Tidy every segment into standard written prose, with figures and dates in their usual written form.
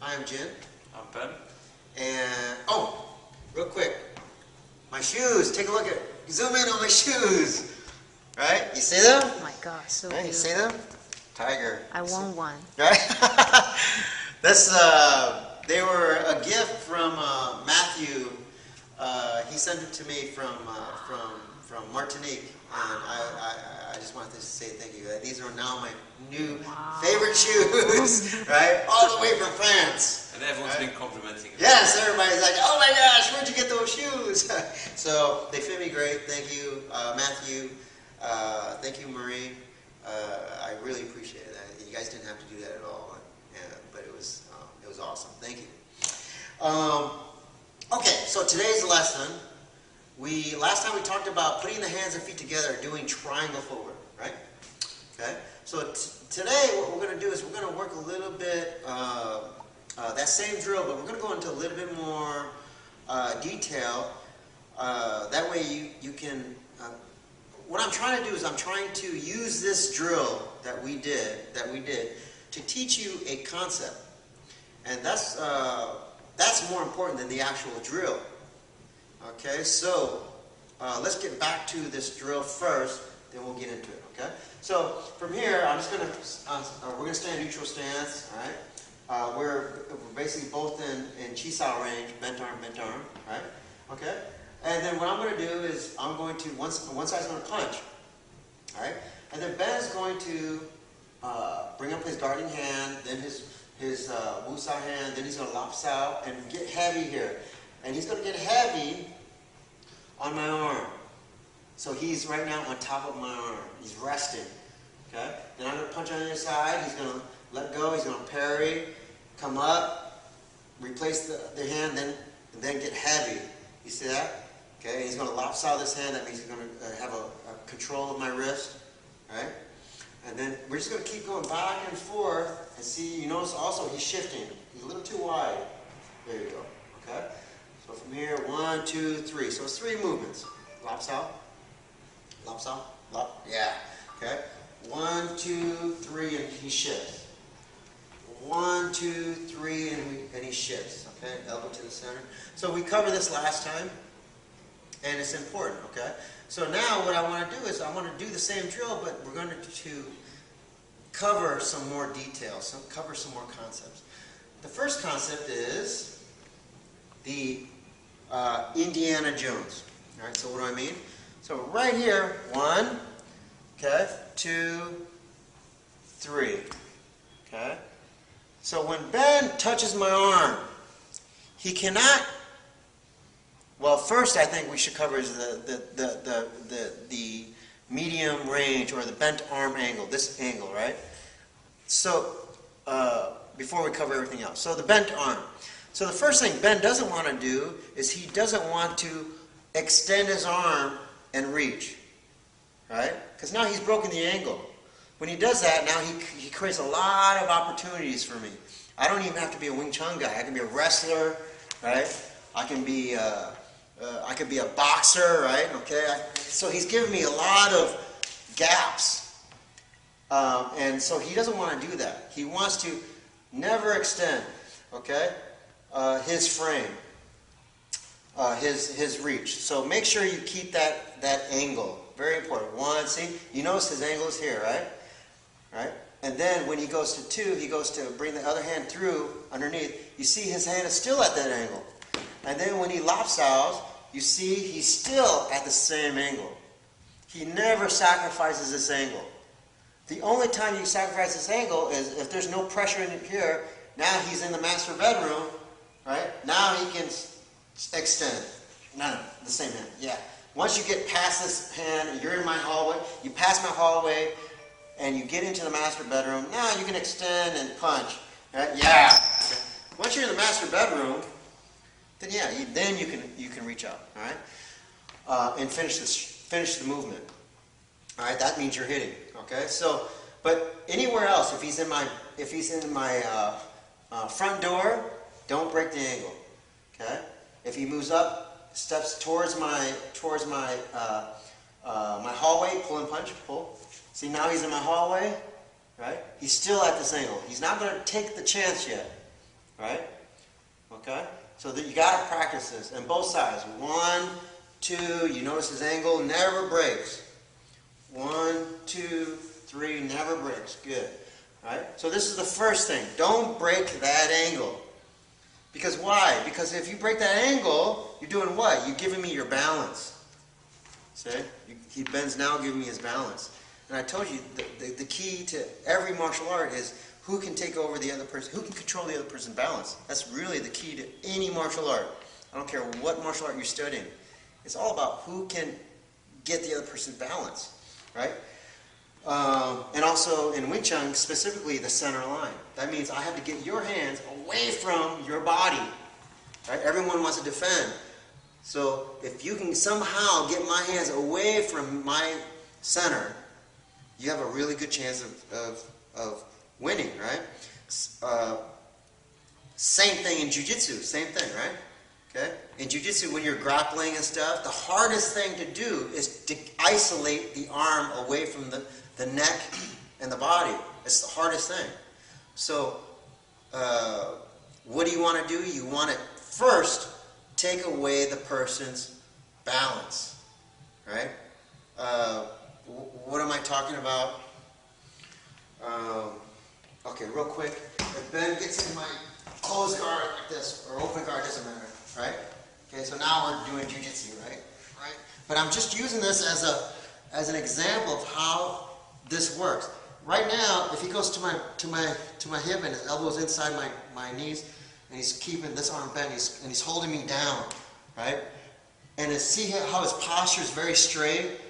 Hi, I'm Jin. I'm Ben. And, oh, real quick, my shoes. Take a look at, zoom in on my shoes. Right? You see them? Oh my gosh, so Right? You see beautiful. them? Tiger. I want one. Right? That's, they were a gift from Matthew. He sent them to me from Martinique. And I just wanted to say thank you. These are now my new favorite shoes, right? All the way from France. And everyone's been complimenting it. Yes, everybody's like, oh my gosh, where'd you get those shoes? So they fit me great. Thank you, Matthew. Thank you, Marie. I really appreciate that. You guys didn't have to do that at all, but it was awesome. Thank you. Okay, so today's lesson. Last time we talked about putting the hands and feet together, doing triangle footwork, right? Okay. So today, what we're going to do is we're going to work a little bit that same drill, but we're going to go into a little bit more detail. That way, you can. What I'm trying to do is I'm trying to use this drill that we did to teach you a concept, and that's more important than the actual drill. Okay, so let's get back to this drill first, then we'll get into it. Okay, so from here, I'm just gonna we're gonna stay in neutral stance. All right, we're basically both in chi-sao range, bent arm, right? Okay, and then what I'm going to do is I'm going to one side's going to punch. All right, and then Ben is going to bring up his guarding hand, then his wu-sao hand, then he's going to lop-sao and get heavy here, and he's going to get heavy on my arm. So he's right now on top of my arm. He's resting. Okay? Then I'm going to punch on the other side. He's going to let go. He's going to parry, come up, replace the hand, then get heavy. You see that? Okay? And he's going to lop-sao this hand. That means he's going to have a control of my wrist. Right? And then we're just going to keep going back and forth. And see, you notice also he's shifting. He's a little too wide. There you go. Okay? So from here, 1, 2, 3. So it's 3 movements. Lop-sao. Lop-sao. Lop. Yeah. Okay? 1, 2, 3, and he shifts. 1, 2, 3, and he shifts. Okay? Elbow to the center. So we covered this last time, and it's important. Okay? So now what I want to do is I want to do the same drill, but we're going to cover some more details, cover some more concepts. The first concept is the Indiana Jones. All right, so what do I mean? So right here, 1, okay, 2, 3, okay. So when Ben touches my arm, he cannot. Well, first I think we should cover is the medium range or the bent arm angle. This angle, right? So before we cover everything else, so the bent arm. So the first thing Ben doesn't want to do is he doesn't want to extend his arm and reach, right? Because now he's broken the angle. When he does that, now he creates a lot of opportunities for me. I don't even have to be a Wing Chun guy. I can be a wrestler, right? I can be a boxer, right? Okay. So he's giving me a lot of gaps, and so he doesn't want to do that. He wants to never extend, okay, his frame, his reach. So make sure you keep that angle. Very important. 1, see, you notice his angle is here, right? Right? And then when he goes to 2, he goes to bring the other hand through underneath. You see his hand is still at that angle. And then when he lop-saos, you see he's still at the same angle. He never sacrifices this angle. The only time you sacrifice this angle is if there's no pressure in here. Now he's in the master bedroom, right? Now he can extend. No, the same hand. Yeah. Once you get past this hand, you're in my hallway. You pass my hallway, and you get into the master bedroom. Now you can extend and punch. Right? Yeah. Once you're in the master bedroom, then yeah, then you can reach out. All right, and finish the movement. All right, that means you're hitting. Okay, so but anywhere else, if he's in my front door, don't break the angle. Okay, if he moves up, steps towards my my hallway, pull and punch, pull. See, now he's in my hallway, right? He's still at this angle. He's not going to take the chance yet. right? Okay? So that you got to practice this. And both sides. 1, 2, you notice his angle never breaks. 1, 2, 3, never breaks. Good. Right? So this is the first thing. Don't break that angle. Because why? Because if you break that angle, you're doing what? You're giving me your balance. See? Ben's now giving me his balance. And I told you the key to every martial art is who can take over the other person, who can control the other person's balance. That's really the key to any martial art. I don't care what martial art you're studying. It's all about who can get the other person's balance. Right? And also in Wing Chun, specifically the center line. That means I have to get your hands away from your body. Right? Everyone wants to defend. So if you can somehow get my hands away from my center, you have a really good chance of winning, right? Same thing in Jiu-Jitsu, same thing, right? Okay? In Jiu-Jitsu, when you're grappling and stuff, the hardest thing to do is to isolate the arm away from the neck and the body. It's the hardest thing. So, what do you want to do? You want to first take away the person's balance, right? What am I talking about? Okay, real quick. If Ben gets in my closed guard like this, or open guard, doesn't matter, right? Okay, so now we're doing Jiu-Jitsu, right? But I'm just using this as an example of how this works. Right now, if he goes to my hip and his elbow's inside my knees, and he's keeping this arm bent, and he's holding me down, right? And see how his posture is very straight.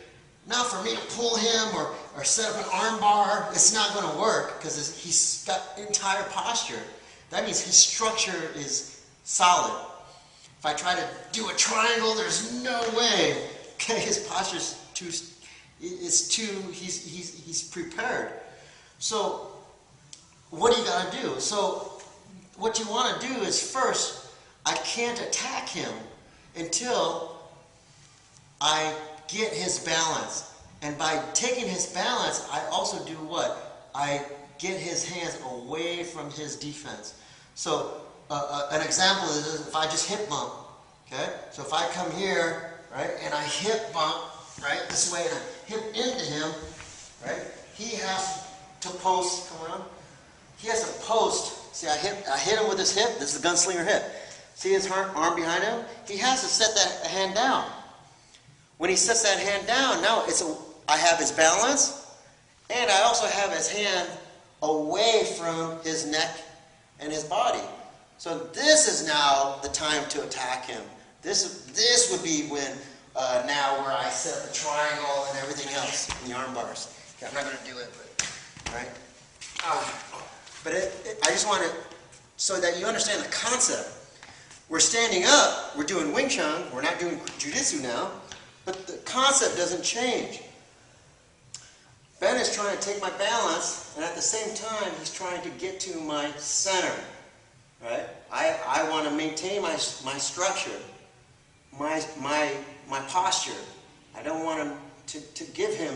Now for me to pull him or set up an arm bar, it's not going to work because he's got entire posture. That means his structure is solid. If I try to do a triangle, there's no way. Okay, his posture's he's prepared. So what do you got to do? So what you want to do is first, I can't attack him until I get his balance. And by taking his balance, I also do what? I get his hands away from his defense. So an example is if I just hip bump, okay? So if I come here, right, and I hip bump, right, this way, and I hip into him, right, he has to post, come on, he has to post. See, I hit him with his hip. This is the gunslinger hip. See his arm behind him? He has to set that hand down. When he sets that hand down, now I have his balance, and I also have his hand away from his neck and his body. So this is now the time to attack him. This would be when now where I set up the triangle and everything else in the arm bars. Okay, I'm not going to do it, but right. But I just want to, so that you understand the concept. We're standing up. We're doing Wing Chun. We're not doing Jiu-Jitsu now. But the concept doesn't change. Ben is trying to take my balance, and at the same time, he's trying to get to my center. Right? I want to maintain my structure, my posture. I don't want him to give him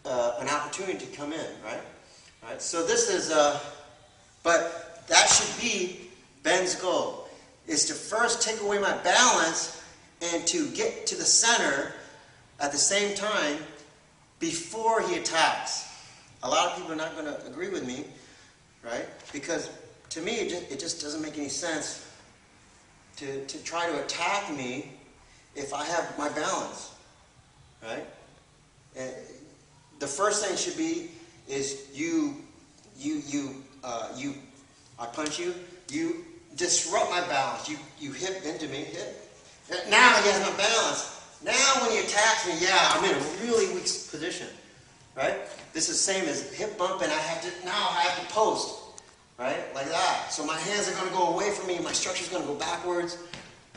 an opportunity to come in. Right? So this is, but that should be Ben's goal, is to first take away my balance and to get to the center at the same time before he attacks. A lot of people are not going to agree with me, right? Because to me, it just doesn't make any sense to try to attack me if I have my balance, right? And the first thing should be is I punch you, you disrupt my balance, you hip into me, hip. Now he has my balance. Now when he attacks me, yeah, I'm in a really weak position, right? This is the same as hip bump, and I have to post, right, like that. So my hands are going to go away from me, my structure is going to go backwards,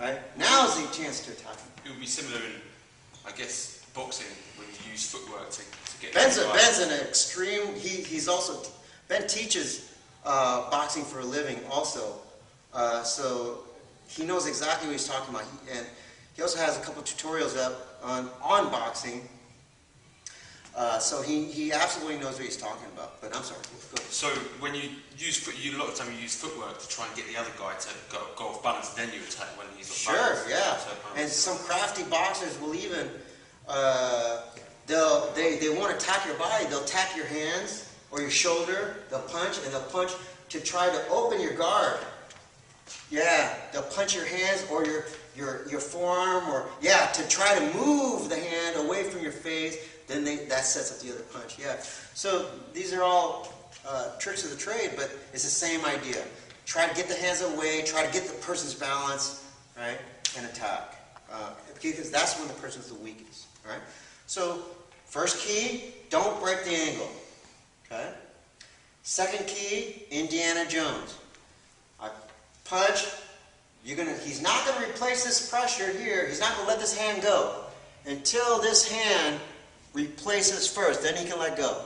right? Now is the chance to attack me. It would be similar in, I guess, boxing when you use footwork to get. Ben's an extreme. Ben teaches boxing for a living also, so he knows exactly what he's talking about. And he also has a couple tutorials up on boxing. So he absolutely knows what he's talking about. But I'm sorry. Go ahead. So when you use a lot of time you use footwork to try and get the other guy to go off balance, and then you attack when he's off balance. Sure, yeah. And some crafty boxers will even they won't attack your body. They'll attack your hands or your shoulder. They'll punch to try to open your guard. Yeah, they'll punch your hands or your forearm, or to try to move the hand away from your face. Then that sets up the other punch. Yeah. So these are all tricks of the trade, but it's the same idea. Try to get the hands away. Try to get the person's balance, right, and attack. Because that's when the person's the weakest. Right. So first key, don't break the angle. Okay. Second key, Indiana Jones. I punch. He's not going to replace this pressure here. He's not going to let this hand go until this hand replaces first. Then he can let go.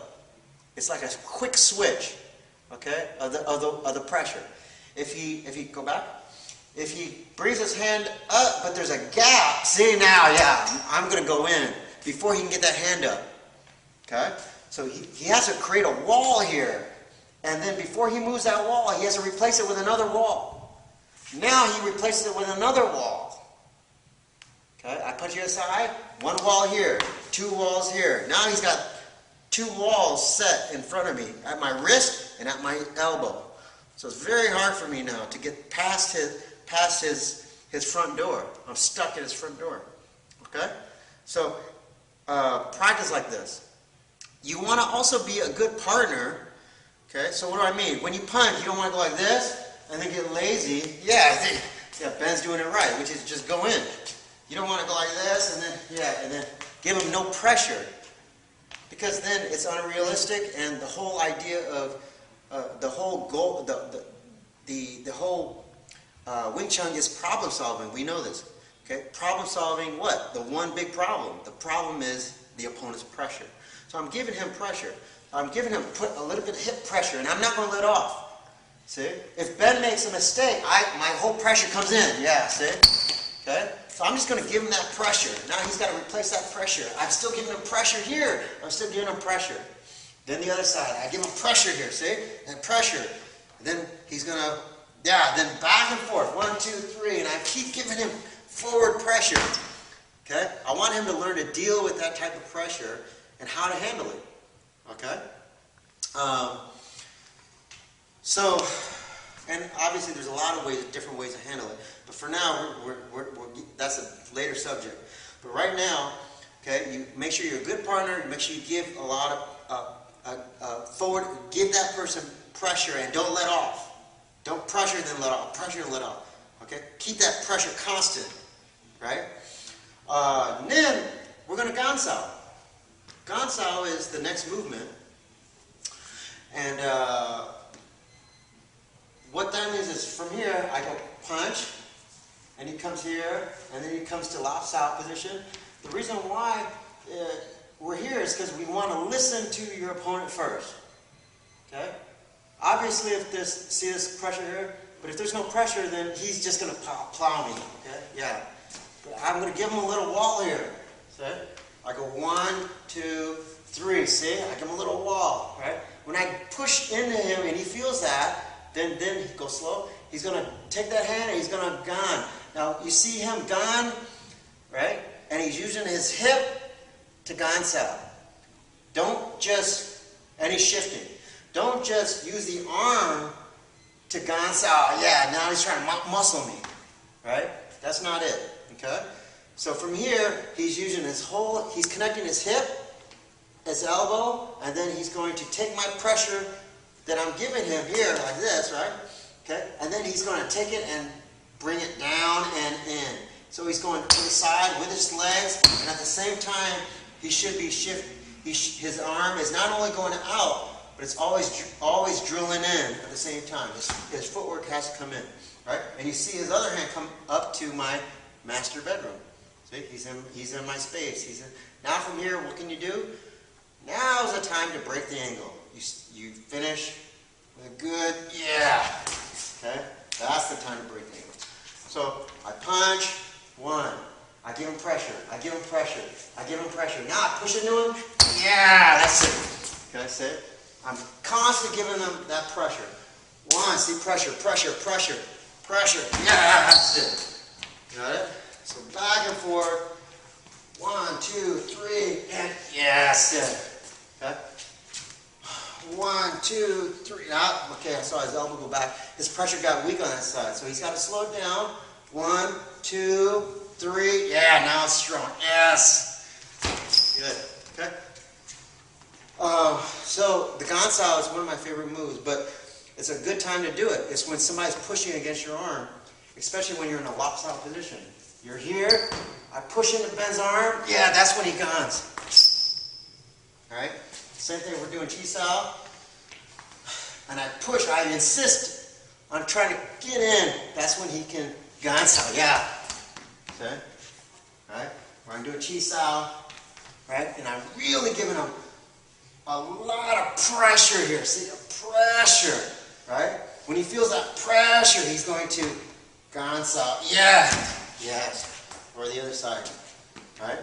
It's like a quick switch, okay, of the pressure. If he go back, if he brings his hand up, but there's a gap. See now, I'm going to go in before he can get that hand up. Okay, so he has to create a wall here, and then before he moves that wall, he has to replace it with another wall. Now he replaces it with another wall. Okay, I punch you aside, one wall here, two walls here. Now he's got two walls set in front of me, at my wrist and at my elbow. So it's very hard for me now to get past his front door. I'm stuck at his front door. Okay, so practice like this. You want to also be a good partner. Okay, so what do I mean? When you punch, you don't want to go like this and then get lazy. Ben's doing it right, which is just go in. You don't want to go like this and then give him no pressure, because then it's unrealistic, and the whole idea of the whole goal, the whole Wing Chun is problem solving. We know this. Okay, problem solving. What? The one big problem. The problem is the opponent's pressure. So I'm giving him pressure. I'm giving him put a little bit of hip pressure, and I'm not going to let off. See? If Ben makes a mistake, my whole pressure comes in. See? Okay? So I'm just going to give him that pressure. Now he's got to replace that pressure. I'm still giving him pressure here. I'm still giving him pressure. Then the other side, I give him pressure here. See? And pressure. And then he's going to, then back and forth. 1, 2, 3. And I keep giving him forward pressure. Okay? I want him to learn to deal with that type of pressure and how to handle it. Okay? So, and obviously there's a lot of ways, different ways to handle it. But for now, that's a later subject. But right now, okay, you make sure you're a good partner. Make sure you give a lot of forward. Give that person pressure and don't let off. Don't pressure and then let off. Pressure and let off. Okay, keep that pressure constant. Right. And then we're going to gansao. Gansao is the next movement, and what that means is from here I go punch, and he comes here, and then he comes to lao sao position. The reason why we're here is because we want to listen to your opponent first. Okay? Obviously, see this pressure here, but if there's no pressure, then he's just going to plow me. Okay? But I'm going to give him a little wall here. See? I go 1, 2, 3. See? I give him a little wall. Right? When I push into him and he feels that, then he goes slow. He's going to take that hand and he's going to gan. Now you see him gan, right? And he's using his hip to gansao. And he's shifting. Don't just use the arm to gansao. Now he's trying to muscle me, right? That's not it. Okay. So from here, he's using he's connecting his hip, his elbow, and then he's going to take my pressure that I'm giving him here like this, right? Okay, and then he's going to take it and bring it down and in. So he's going to the side with his legs, and at the same time, he should be shifting. His arm is not only going out, but it's always drilling in at the same time. His footwork has to come in, right? And you see his other hand come up to my master bedroom. See, he's in my space. Now from here, what can you do? Now's the time to break the angle. You finish with a good, okay? That's the time to break the angle. So I punch, 1, I give him pressure. I give him pressure. I give him pressure. Now I push into him. Yeah, that's it. Okay, see it? I'm constantly giving them that pressure. One, see, pressure, pressure, pressure, pressure. Yeah, that's it. Got it? So back and forth. 1, 2, 3, and yes, it. Okay? 1, 2, 3. Ah, okay, I saw his elbow go back. His pressure got weak on that side, so he's got to slow it down. 1, 2, 3. Yeah, now it's strong. Yes. Good. Okay. So the Untie is one of my favorite moves, but it's a good time to do it. It's when somebody's pushing against your arm, especially when you're in a lopsided position. You're here. I push into Ben's arm. Yeah, that's when he guns. All right. Same thing. We're doing Chi-Sao, and I push. I insist on trying to get in. That's when he can Gansao. Yeah. Okay. All right. Where I'm doing Chi-Sao, right, and I'm really giving him a lot of pressure here. See, pressure, right? When he feels that pressure, he's going to Gansao. Yeah. Yes. Or the other side, right?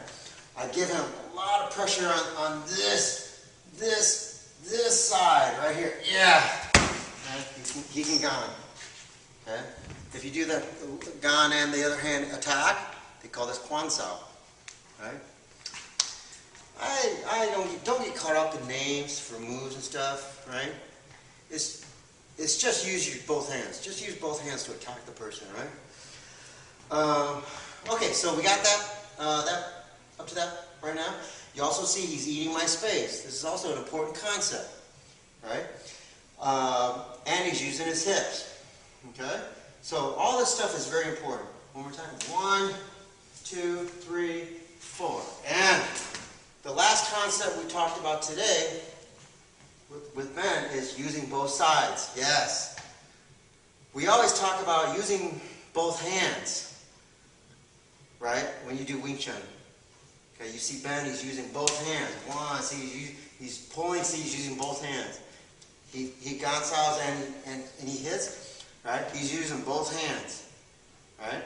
I give him a lot of pressure on this side right here. Yeah. Okay. He can gan. Okay. If you do the gan and the other hand attack, they call this Kwansao. Right? I don't get caught up in names for moves and stuff, right? It's just use both hands. Just use both hands to attack the person, right? Okay, so we got that up to that right now. You also see he's eating my space. This is also an important concept, right? And he's using his hips. Okay, so all this stuff is very important. One more time. 1, 2, 3, 4, and the last concept we talked about today with Ben is using both sides. Yes. We always talk about using both hands, right? When you do Wing Chun. Okay, you see Ben, he's using both hands. One, see, he's pulling, see, he's using both hands. He Gansaos and he hits, right? He's using both hands, right?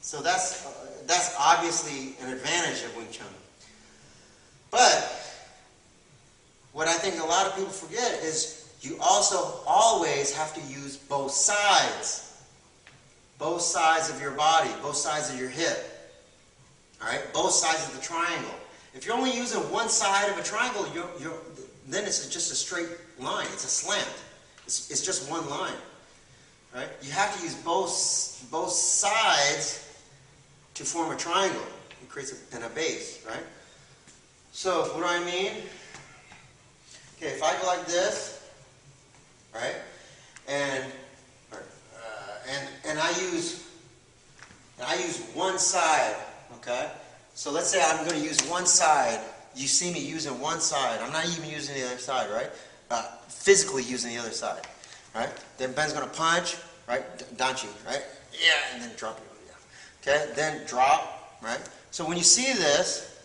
So that's obviously an advantage of Wing Chun. But what I think a lot of people forget is you also always have to use both sides. Both sides of your body, both sides of your hip. All right, both sides of the triangle. If you're only using one side of a triangle, then it's just a straight line. It's a slant. It's just one line. Right? You have to use both sides to form a triangle. It creates a base, right? So what do I mean? Okay, if I go like this, right, and I use one side. Okay, so let's say I'm going to use one side. You see me using one side. I'm not even using the other side, right? Physically using the other side, right? Then Ben's going to punch, right? Danchi, right? Yeah, and then drop it. Okay, then drop, right? So when you see this,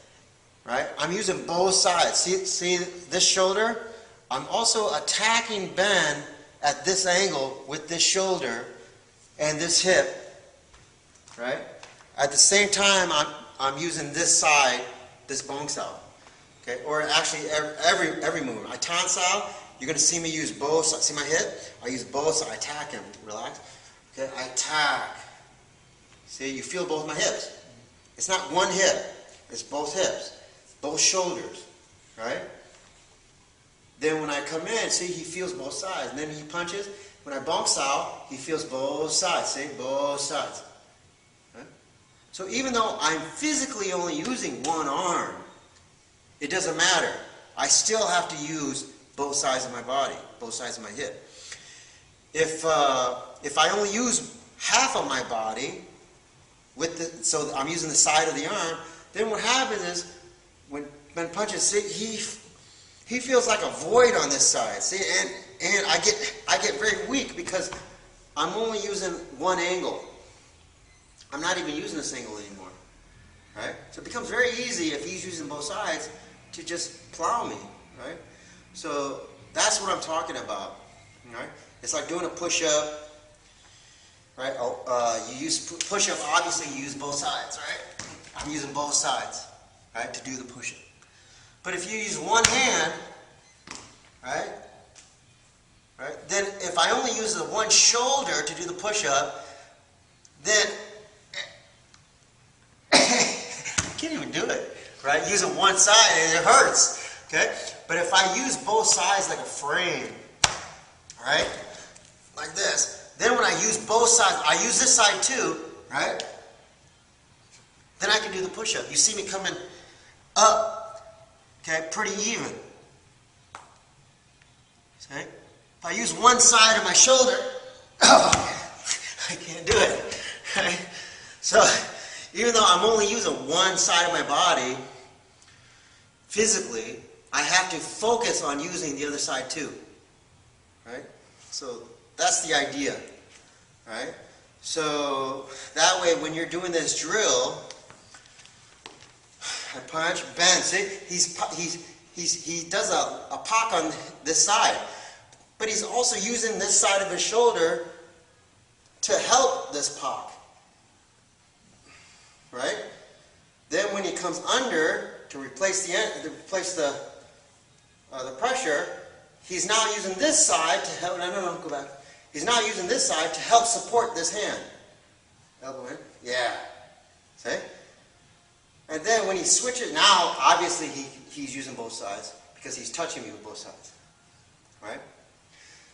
right, I'm using both sides. See this shoulder? I'm also attacking Ben at this angle with this shoulder and this hip, right? At the same time, I'm using this side, this bong sao, okay? Or actually every move. I tan sao, you're going to see me use both sides. See my hip? I use both sides. I attack him. Relax. Okay, I attack. See, you feel both my hips. It's not one hip. It's both hips, both shoulders, right? Then when I come in, see, he feels both sides. And then he punches. When I bong sao, he feels both sides. See, both sides. So even though I'm physically only using one arm, it doesn't matter. I still have to use both sides of my body, both sides of my hip. If I only use half of my body, so I'm using the side of the arm, then what happens is when Ben punches, see, he feels like a void on this side. See, and I get very weak because I'm only using one angle. I'm not even using this angle anymore, right? So it becomes very easy if he's using both sides to just plow me, right? So that's what I'm talking about, right? It's like doing a push-up, right? You use push-up, obviously you use both sides, right? I'm using both sides, right, to do the push-up. But if you use one hand, right, then if I only use the one shoulder to do the push-up, then I can't even do it, right? Using one side, it hurts, okay? But if I use both sides like a frame, right, like this, then when I use both sides, I use this side too, right? Then I can do the push-up. You see me coming up, okay, pretty even. See? If I use one side of my shoulder, I can't do it. Right? So, even though I'm only using one side of my body, physically, I have to focus on using the other side too. Right? So, that's the idea. Right? So, that way when you're doing this drill, I punch, bend. See? He does a pop on this side. But he's also using this side of his shoulder to help this pop. Right? Then when he comes under to replace the pressure, he's now using this side to help. No, go back. He's now using this side to help support this hand. Elbow in. Yeah. See? And then when he switches, now obviously he's using both sides because he's touching me with both sides. Right?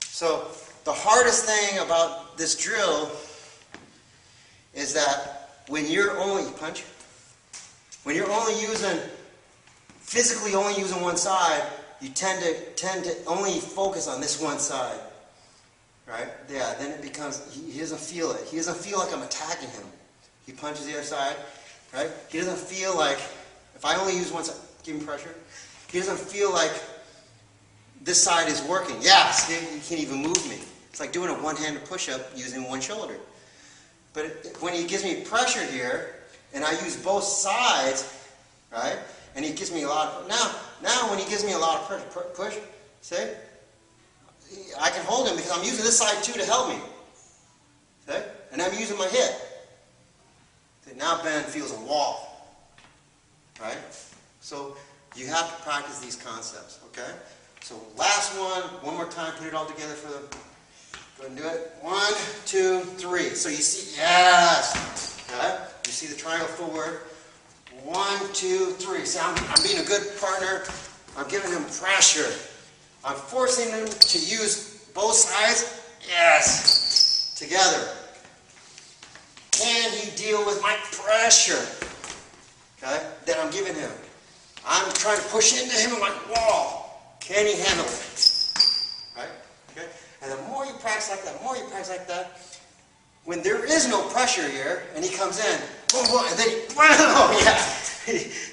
So the hardest thing about this drill is that when you're only physically only using one side, you tend to only focus on this one side. Right? Yeah, then it becomes, he doesn't feel it. He doesn't feel like I'm attacking him. He punches the other side, right? He doesn't feel like, if I only use one side, give him pressure, he doesn't feel like this side is working. Yes, he can't even move me. It's like doing a one-handed push-up using one shoulder. But when he gives me pressure here, and I use both sides, right? And he gives me a lot of, now when he gives me a lot of pressure, push, see? I can hold him because I'm using this side too to help me. See? And I'm using my hip. See, now Ben feels a wall. Right? So you have to practice these concepts, okay? So last one more time, put it all together for them. Go ahead and do it. 1, 2, 3. So you see, yes. Okay? You see the triangle forward. 1, 2, 3. See, I'm being a good partner. I'm giving him pressure. I'm forcing him to use both sides. Yes. Together. Can he deal with my pressure? Okay? That I'm giving him. I'm trying to push into him like wall. Can he handle it? Right? Okay? And the more you practice like that, when there is no pressure here, and he comes in, boom, boom, and then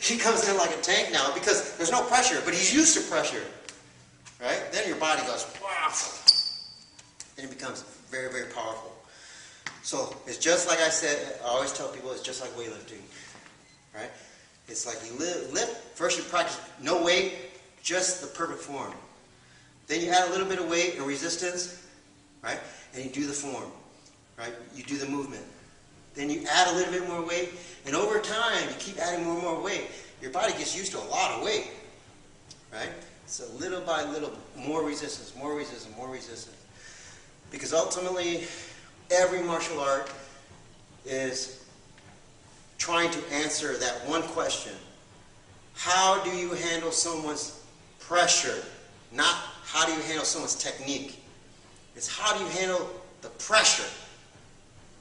he comes in like a tank now because there's no pressure, but he's used to pressure. Right? Then your body goes, wow. And it becomes very, very powerful. So it's just like I said, I always tell people it's just like weightlifting. Right? It's like you lift, first you practice no weight, just the perfect form. Then you add a little bit of weight and resistance, right? And you do the form, right? You do the movement. Then you add a little bit more weight, and over time you keep adding more and more weight. Your body gets used to a lot of weight, right? So little by little, more resistance, more resistance, more resistance. Because ultimately, every martial art is trying to answer that one question. How do you handle someone's pressure? Not how do you handle someone's technique. It's how do you handle the pressure.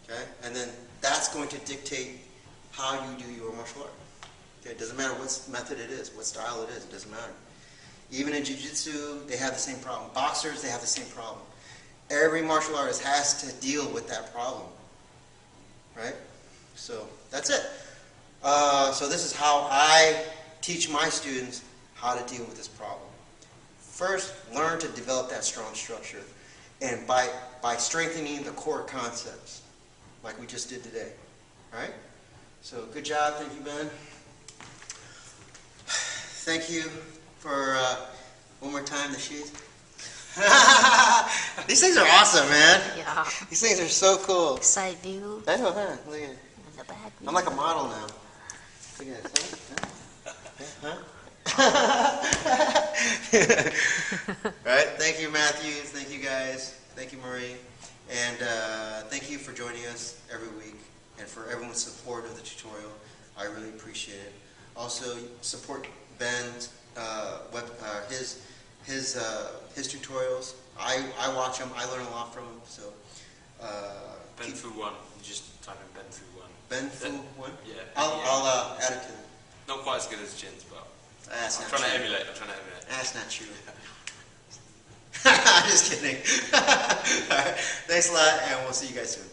Okay? And then that's going to dictate how you do your martial art. Okay? It doesn't matter what method it is, what style it is, it doesn't matter. Even in jiu-jitsu, they have the same problem. Boxers, they have the same problem. Every martial artist has to deal with that problem. Right? So that's it. So this is how I teach my students how to deal with this problem. First, learn to develop that strong structure. And by strengthening the core concepts, like we just did today. Right? So good job. Thank you, Ben. Thank you for, one more time, the shoes. These things are awesome, man. Yeah. These things are so cool. Side view. I know, huh? Look at it. The back view. I'm like a model now. Look at this, huh? Right? Thank you, Matthew. Thank you, guys. Thank you, Marie. And thank you for joining us every week and for everyone's support of the tutorial. I really appreciate it. Also, support Ben's his tutorials. I watch them. I learn a lot from them. So Ben Fu 1. You just type in Ben Fu 1. Ben Fu 1. Yeah. I'll add it to them. Not quite as good as Jin's, but That's I'm not trying to true. emulate. That's not true. I'm just kidding. All right. Thanks a lot, and we'll see you guys soon.